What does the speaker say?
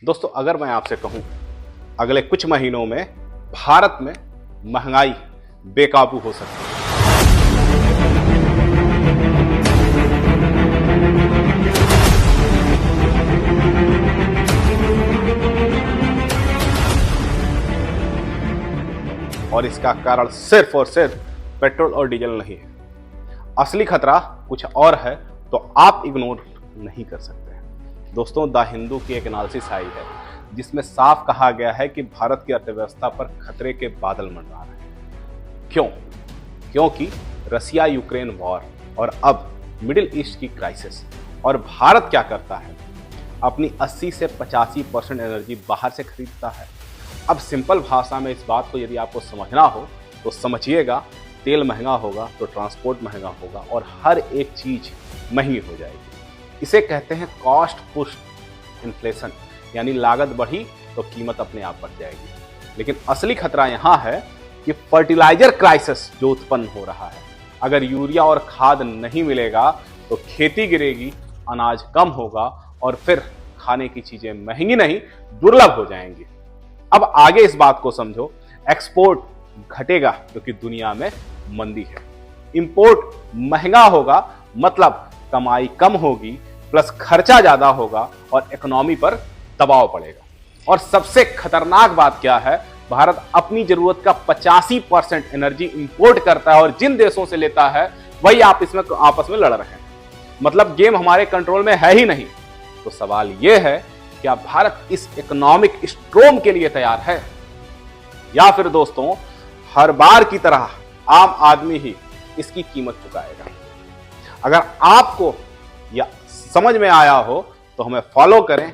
दोस्तों, अगर मैं आपसे कहूं अगले कुछ महीनों में भारत में महंगाई बेकाबू हो सकती है। और इसका कारण सिर्फ और सिर्फ पेट्रोल और डीजल नहीं है। असली खतरा कुछ और है, तो आप इग्नोर नहीं कर सकते। दोस्तों, द हिंदू की एक एनालिसिस आई है जिसमें साफ कहा गया है कि भारत की अर्थव्यवस्था पर खतरे के बादल मंडरा रहे हैं। क्यों? क्योंकि रसिया यूक्रेन वॉर और अब मिडिल ईस्ट की क्राइसिस। और भारत क्या करता है? अपनी 80 से 85% एनर्जी बाहर से खरीदता है। अब सिंपल भाषा में इस बात को यदि आपको समझना हो तो समझिएगा, तेल महंगा होगा तो ट्रांसपोर्ट महंगा होगा और हर एक चीज महंगी हो जाएगी। इसे कहते हैं कॉस्ट पुश्ड इन्फ्लेशन, यानी लागत बढ़ी तो कीमत अपने आप बढ़ जाएगी। लेकिन असली खतरा यहां है कि फर्टिलाइजर क्राइसिस जो उत्पन्न हो रहा है। अगर यूरिया और खाद नहीं मिलेगा तो खेती गिरेगी, अनाज कम होगा और फिर खाने की चीजें महंगी नहीं दुर्लभ हो जाएंगी। अब आगे इस बात को समझो, एक्सपोर्ट घटेगा क्योंकि दुनिया में मंदी है। इंपोर्ट महंगा होगा, मतलब कमाई कम होगी प्लस खर्चा ज्यादा होगा और इकोनॉमी पर दबाव पड़ेगा। और सबसे खतरनाक बात क्या है? भारत अपनी जरूरत का 85% एनर्जी इंपोर्ट करता है और जिन देशों से लेता है वही आपस में लड़ रहे हैं। मतलब गेम हमारे कंट्रोल में है ही नहीं। तो सवाल यह है, क्या भारत इस इकोनॉमिक स्ट्रोम के लिए तैयार है, या फिर दोस्तों हर बार की तरह आम आदमी ही इसकी कीमत चुकाएगा? अगर आपको या समझ में आया हो तो हमें फॉलो करें,